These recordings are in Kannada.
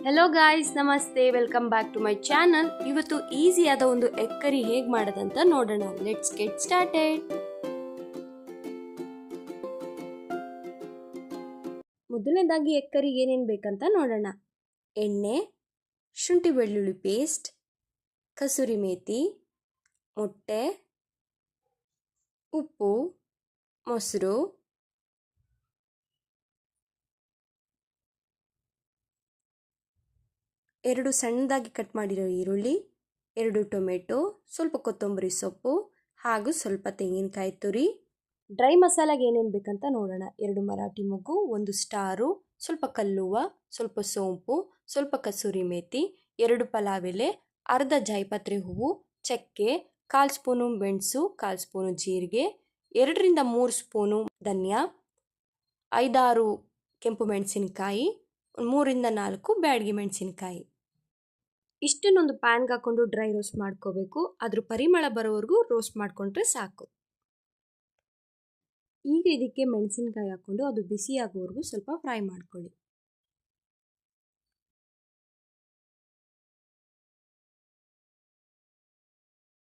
ಹೆಲೋ ಗಾಯ್ಸ್, ನಮಸ್ತೆ. Welcome back to my channel. ಇವತ್ತು ಈಸಿಯಾದ ಒಂದು ಎಗ್ ಕರಿ ಹೇಗೆ ಮಾಡೋದಂತ ನೋಡೋಣ. Let's get started. ಮೊದಲನೇದಾಗಿ ಎಗ್ ಕರಿಗೆ ಏನೇನು ಬೇಕಂತ ನೋಡೋಣ. ಎಣ್ಣೆ, ಶುಂಠಿ ಬೆಳ್ಳುಳ್ಳಿ ಪೇಸ್ಟ್, ಕಸೂರಿ ಮೇಥಿ, ಮೊಟ್ಟೆ, ಉಪ್ಪು, ಮೊಸರು, ಎರಡು ಸಣ್ಣದಾಗಿ ಕಟ್ ಮಾಡಿರೋ ಈರುಳ್ಳಿ, 2 ಟೊಮೆಟೊ, ಸ್ವಲ್ಪ ಕೊತ್ತಂಬರಿ ಸೊಪ್ಪು ಹಾಗೂ ಸ್ವಲ್ಪ ತೆಂಗಿನಕಾಯಿ ತುರಿ. ಡ್ರೈ ಮಸಾಲಾಗೆ ಏನೇನು ಬೇಕಂತ ನೋಡೋಣ. 2 ಮರಾಠಿ ಮೊಗ್ಗು, 1 ಸ್ಟಾರು, ಸ್ವಲ್ಪ ಕಲ್ಲುವ್ವ, ಸ್ವಲ್ಪ ಸೋಂಪು, ಸ್ವಲ್ಪ ಕಸೂರಿ ಮೇಥಿ, 2 ಪಲಾವ್ ಎಲೆ, ಅರ್ಧ ಜಾಯಿಪತ್ರೆ ಹೂವು, ಚಕ್ಕೆ, 1/4 ಸ್ಪೂನು ಮೆಣಸು, 1/4 ಸ್ಪೂನು ಜೀರಿಗೆ, 2 ರಿಂದ 3 ಸ್ಪೂನು ಧನಿಯಾ, 5-6 ಕೆಂಪು ಮೆಣಸಿನಕಾಯಿ, 3 ರಿಂದ 4 ಬ್ಯಾಡಗಿ ಮೆಣಸಿನಕಾಯಿ. ಇಷ್ಟನ್ನೊಂದು ಪ್ಯಾನ್ಗೆ ಹಾಕೊಂಡು ಡ್ರೈ ರೋಸ್ಟ್ ಮಾಡ್ಕೋಬೇಕು. ಅದ್ರ ಪರಿಮಳ ಬರೋವರೆಗೂ ರೋಸ್ಟ್ ಮಾಡಿಕೊಂಡ್ರೆ ಸಾಕು. ಈಗ ಇದಕ್ಕೆ ಮೆಣಸಿನಕಾಯಿ ಹಾಕೊಂಡು ಅದು ಬಿಸಿ ಆಗೋವರೆಗೂ ಸ್ವಲ್ಪ ಫ್ರೈ ಮಾಡ್ಕೊಳ್ಳಿ.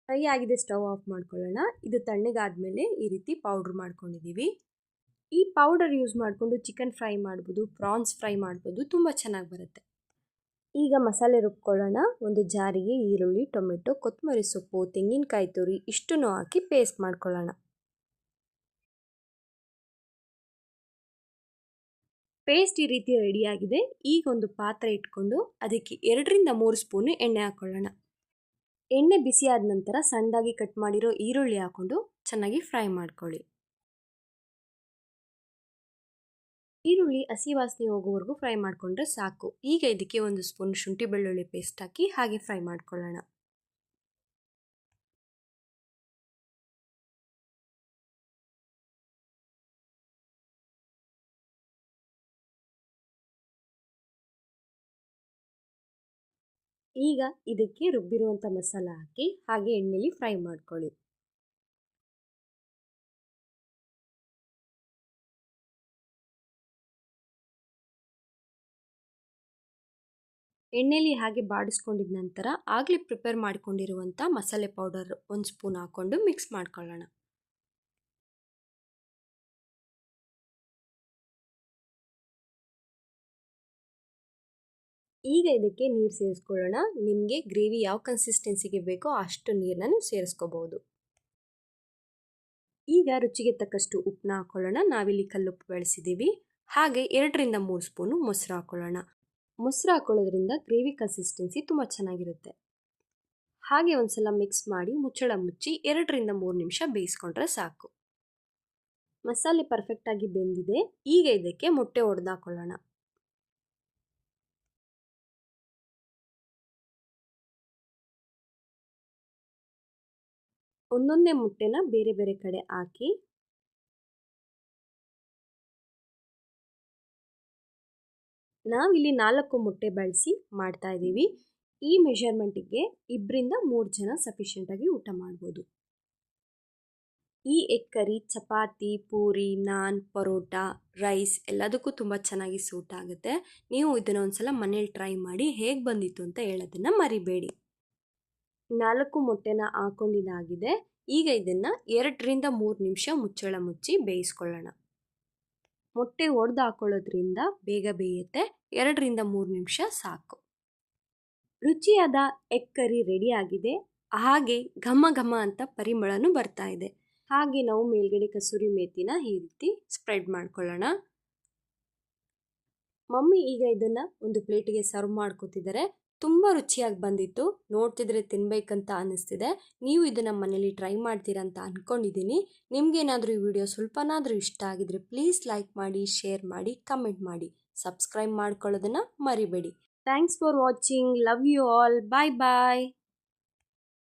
ಫ್ರೈ ಆಗಿದೆ, ಸ್ಟವ್ ಆಫ್ ಮಾಡ್ಕೊಳ್ಳೋಣ. ಇದು ತಣ್ಣಗಾದ್ಮೇಲೆ ಈ ರೀತಿ ಪೌಡ್ರ್ ಮಾಡ್ಕೊಂಡಿದ್ದೀವಿ. ಈ ಪೌಡರ್ ಯೂಸ್ ಮಾಡಿಕೊಂಡು ಚಿಕನ್ ಫ್ರೈ ಮಾಡ್ಬೋದು, ಪ್ರಾನ್ಸ್ ಫ್ರೈ ಮಾಡ್ಬೋದು, ತುಂಬ ಚೆನ್ನಾಗಿ ಬರುತ್ತೆ. ಈಗ ಮಸಾಲೆ ರುಬ್ಕೊಳ್ಳೋಣ. ಒಂದು ಜಾರಿಗೆ ಈರುಳ್ಳಿ, ಟೊಮೆಟೊ, ಕೊತ್ತಂಬರಿ ಸೊಪ್ಪು, ತೆಂಗಿನಕಾಯಿ ತುರಿ ಇಷ್ಟನ್ನು ಹಾಕಿ ಪೇಸ್ಟ್ ಮಾಡ್ಕೊಳ್ಳೋಣ. ಪೇಸ್ಟ್ ಈ ರೀತಿ ರೆಡಿಯಾಗಿದೆ. ಈಗ ಒಂದು ಪಾತ್ರೆ ಇಟ್ಕೊಂಡು ಅದಕ್ಕೆ 2 ರಿಂದ 3 ಸ್ಪೂನು ಎಣ್ಣೆ ಹಾಕೊಳ್ಳೋಣ. ಎಣ್ಣೆ ಬಿಸಿ ಆದ ನಂತರ ಸಣ್ಣದಾಗಿ ಕಟ್ ಮಾಡಿರೋ ಈರುಳ್ಳಿ ಹಾಕೊಂಡು ಚೆನ್ನಾಗಿ ಫ್ರೈ ಮಾಡ್ಕೊಳ್ಳಿ. ಈರುಳ್ಳಿ ಹಸಿ ವಾಸನೆ ಹೋಗೋವರೆಗೂ ಫ್ರೈ ಮಾಡಿಕೊಂಡ್ರೆ ಸಾಕು. ಈಗ ಇದಕ್ಕೆ 1 ಸ್ಪೂನ್ ಶುಂಠಿ ಬೆಳ್ಳುಳ್ಳಿ ಪೇಸ್ಟ್ ಹಾಕಿ ಹಾಗೆ ಫ್ರೈ ಮಾಡ್ಕೊಳ್ಳೋಣ. ಈಗ ಇದಕ್ಕೆ ರುಬ್ಬಿರುವಂಥ ಮಸಾಲ ಹಾಕಿ ಹಾಗೆ ಎಣ್ಣೆಲಿ ಫ್ರೈ ಮಾಡ್ಕೊಳ್ಳಿ. ಎಣ್ಣೆಲಿ ಹಾಗೆ ಬಾಡಿಸ್ಕೊಂಡಿದ ನಂತರ ಆಗಲೇ ಪ್ರಿಪೇರ್ ಮಾಡಿಕೊಂಡಿರುವಂಥ ಮಸಾಲೆ ಪೌಡರ್ 1 ಸ್ಪೂನ್ ಹಾಕ್ಕೊಂಡು ಮಿಕ್ಸ್ ಮಾಡ್ಕೊಳ್ಳೋಣ. ಈಗ ಇದಕ್ಕೆ ನೀರು ಸೇರಿಸ್ಕೊಳ್ಳೋಣ. ನಿಮಗೆ ಗ್ರೇವಿ ಯಾವ ಕನ್ಸಿಸ್ಟೆನ್ಸಿಗೆ ಬೇಕೋ ಅಷ್ಟು ನೀರನ್ನ ನೀವು ಸೇರಿಸ್ಕೋಬಹುದು. ಈಗ ರುಚಿಗೆ ತಕ್ಕಷ್ಟು ಉಪ್ಪನ್ನ ಹಾಕ್ಕೊಳ್ಳೋಣ. ನಾವಿಲ್ಲಿ ಕಲ್ಲುಪ್ಪು ಬಳಸಿದ್ದೀವಿ. ಹಾಗೆ 2 ರಿಂದ 3 ಸ್ಪೂನು ಮೊಸರು ಹಾಕ್ಕೊಳ್ಳೋಣ. ಮೊಸರು ಹಾಕೊಳ್ಳೋದ್ರಿಂದ ಗ್ರೇವಿ ಕನ್ಸಿಸ್ಟೆನ್ಸಿ ತುಂಬ ಚೆನ್ನಾಗಿರುತ್ತೆ. ಹಾಗೆ ಒಂದ್ಸಲ ಮಿಕ್ಸ್ ಮಾಡಿ ಮುಚ್ಚಳ ಮುಚ್ಚಿ 2 ರಿಂದ 3 ನಿಮಿಷ ಬೇಯಿಸ್ಕೊಂಡ್ರೆ ಸಾಕು. ಮಸಾಲೆ ಪರ್ಫೆಕ್ಟಾಗಿ ಬೆಂದಿದೆ. ಈಗ ಇದಕ್ಕೆ ಮೊಟ್ಟೆ ಒಡೆದಾಕೊಳ್ಳೋಣ. ಒಂದೊಂದೇ ಮೊಟ್ಟೆನ ಬೇರೆ ಬೇರೆ ಕಡೆ ಹಾಕಿ ನಾವಿಲ್ಲಿ 4 ಮೊಟ್ಟೆ ಬಳಸಿ ಮಾಡ್ತಾ ಇದ್ದೀವಿ. ಈ ಮೆಷರ್ಮೆಂಟಿಗೆ 2 ರಿಂದ 3 ಜನ ಸಫಿಷಿಯೆಂಟಾಗಿ ಊಟ ಮಾಡ್ಬೋದು. ಈ ಎಗ್ ಕರಿ ಚಪಾತಿ, ಪೂರಿ, ನಾನ್, ಪರೋಟ, ರೈಸ್ ಎಲ್ಲದಕ್ಕೂ ತುಂಬ ಚೆನ್ನಾಗಿ ಸೂಟ್ ಆಗುತ್ತೆ. ನೀವು ಇದನ್ನು ಒಂದ್ಸಲ ಮನೇಲಿ ಟ್ರೈ ಮಾಡಿ ಹೇಗೆ ಬಂದಿತ್ತು ಅಂತ ಹೇಳೋದನ್ನು ಮರಿಬೇಡಿ. 4 ಮೊಟ್ಟೆನ ಹಾಕೊಂಡಿದ್ದಾಗಿದೆ. ಈಗ ಇದನ್ನು 2 ರಿಂದ 3 ನಿಮಿಷ ಮುಚ್ಚಳ ಮುಚ್ಚಿ ಬೇಯಿಸ್ಕೊಳ್ಳೋಣ. ಮೊಟ್ಟೆ ಒಡೆದು ಹಾಕೊಳ್ಳೋದ್ರಿಂದ ಬೇಗ ಬೇಯುತ್ತೆ. 2 ರಿಂದ 3 ನಿಮಿಷ ಸಾಕು. ರುಚಿಯಾದ ಎಗ್ ಕರಿ ರೆಡಿ ಆಗಿದೆ. ಹಾಗೆ ಘಮ ಘಮ ಅಂತ ಪರಿಮಳನೂ ಬರ್ತಾ ಇದೆ. ಹಾಗೆ ನಾವು ಮೇಲ್ಗಡೆ ಕಸೂರಿ ಮೇಥಿನ ಈ ರೀತಿ ಸ್ಪ್ರೆಡ್ ಮಾಡ್ಕೊಳ್ಳೋಣ. ಮಮ್ಮಿ ಈಗ ಇದನ್ನ ಒಂದು ಪ್ಲೇಟಿಗೆ ಸರ್ವ್ ಮಾಡ್ಕೊತಿದ್ದಾರೆ. ತುಂಬ ರುಚಿಯಾಗಿ ಬಂದಿತ್ತು. ನೋಡ್ತಿದ್ರೆ ತಿನ್ಬೇಕಂತ ಅನ್ನಿಸ್ತಿದೆ. ನೀವು ಇದನ್ನು ಮನೇಲಿ ಟ್ರೈ ಮಾಡ್ತೀರಾ ಅಂತ ಅಂದ್ಕೊಂಡಿದ್ದೀನಿ. ನಿಮ್ಗೇನಾದರೂ ಈ ವಿಡಿಯೋ ಸ್ವಲ್ಪನಾದರೂ ಇಷ್ಟ ಆಗಿದ್ರೆ ಪ್ಲೀಸ್ ಲೈಕ್ ಮಾಡಿ, ಶೇರ್ ಮಾಡಿ, ಕಮೆಂಟ್ ಮಾಡಿ, ಸಬ್ಸ್ಕ್ರೈಬ್ ಮಾಡ್ಕೊಳ್ಳೋದನ್ನು ಮರಿಬೇಡಿ. Thanks for watching. Love you all. Bye bye.